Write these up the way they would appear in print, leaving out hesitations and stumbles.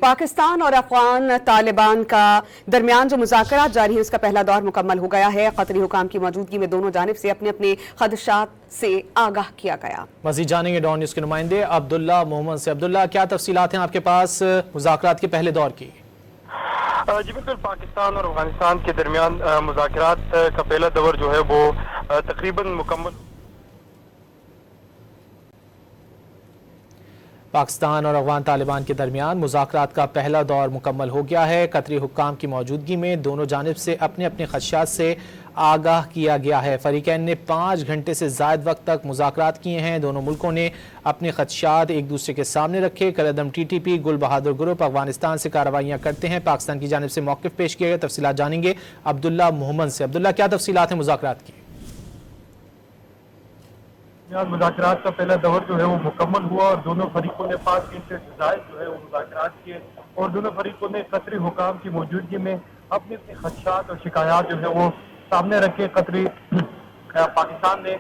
पाकिस्तान और अफगान तालिबान का दरमियान जो मुज़ाकरात जारी हैं उसका पहला दौर मुकम्मल हो गया है। कतरी हुकाम की मौजूदगी में दोनों जानिब से अपने अपने खदशात से आगाह किया गया। मज़ीद जानेंगे डॉन न्यूज़ के नुमाइंदे अब्दुल्ला मोहम्मद से। अब्दुल्ला, क्या तफसीलात हैं आपके पास मुज़ाकरात के पहले दौर की? जी बिल्कुल, पाकिस्तान और अफगानिस्तान के दरमियान मुज़ाकरात का पहला दौर जो है वो तकरीबन मुकम्मल। पाकिस्तान और अफगान तालिबान के दरमियान मुज़ाकरात का पहला दौर मुकम्मल हो गया है। कतरी हुक्काम की मौजूदगी में दोनों जानिब से अपने अपने खदशात से आगाह किया गया है। फरीकैन ने 5 घंटे से ज़ायद वक्त तक मुज़ाकरात किए हैं। दोनों मुल्कों ने अपने खदशात एक दूसरे के सामने रखे। कलअदम TTP गुल बहादुर ग्रुप अफगानिस्तान से कार्रवाइयाँ करते हैं। पाकिस्तान की जानिब से मौक़िफ़ पेश किए गए। तफसीलात जानेंगे अब्दुल्ला मोहम्मद से। अब्दुल्ला, क्या तफसीलात हैं मुज़ाकरात की? मुज़ाकरात का पहला दौर जो है वो मुकम्मल हुआ और दोनों फरीकों ने 5 घंटे से ज़ायद जो है वो मुज़ाकरात किए और दोनों फरीकों ने कतरी हुकाम की मौजूदगी में अपने अपने खदशात और शिकायत जो है वो सामने रखे। कतरी पाकिस्तान ने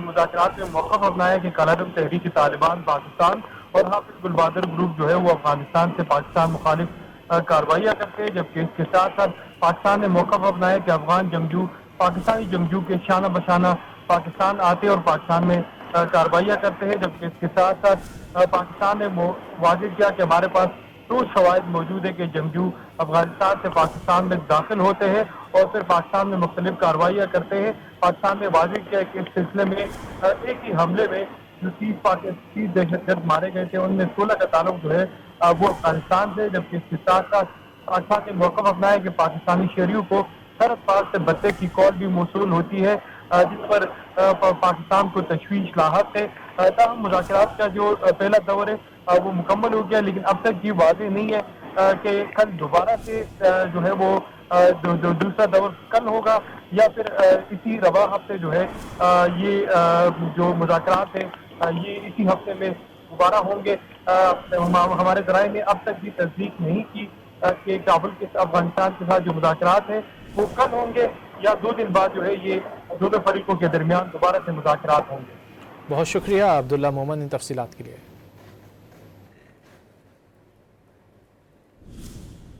मुज़ाकरात में मौक़िफ़ अपनाया कि कलअदम तहरीक तालिबान पाकिस्तान और हाफिज गुल बहादुर ग्रुप जो है वो अफगानिस्तान से पाकिस्तान मुखालिफ कार्रवाइयाँ करते हैं, जबकि इसके साथ साथ पाकिस्तान ने मौक़िफ़ अपनाया कि अफगान जंगजू पाकिस्तानी जंगजू के शाना बशाना पाकिस्तान आते और पाकिस्तान में कार्रवाइयाँ करते हैं। जबकि इसके साथ साथ पाकिस्तान ने वाज़ेह किया कि हमारे पास ठोस शवाहिद मौजूद है कि जंगजू अफगानिस्तान से पाकिस्तान में दाखिल होते हैं और फिर पाकिस्तान में मुख्तलिफ कार्रवाइयाँ करते हैं। पाकिस्तान ने वाज़ेह किया कि इस सिलसिले में एक ही हमले में जो 30 दहशतगर्द मारे गए थे उनमें 16 का ताल्लुक जो है वो अफगानिस्तान से। जबकि इसके साथ साथ पाकिस्तान ने मौक़िफ़ अपनाया कि पाकिस्तानी शहरियों को सरहद पार से बत्ते की कॉल भी मौसूल होती है, जिस पर पाकिस्तान को तशवीश लाहक है। तब मुज़ाकरात का जो पहला दौर है वो मुकम्मल हो गया, लेकिन अब तक ये वाज़ेह नहीं है कि कल दोबारा से जो है वो दूसरा दौर कल होगा या फिर इसी रवा हफ्ते जो है ये जो मुज़ाकरात है ये इसी हफ्ते में दोबारा होंगे। हमारे ज़राए ने अब तक भी तस्दीक नहीं की कि काबुल के अफगानिस्तान के साथ जो मुज़ाकरात है वो कल होंगे या 2 दिन बाद जो है ये दोनों फरीकों के दरमियान दोबारा से मुज़ाकरात होंगे। बहुत शुक्रिया अब्दुल्ला मोहम्मद इन तफसीलात के लिए।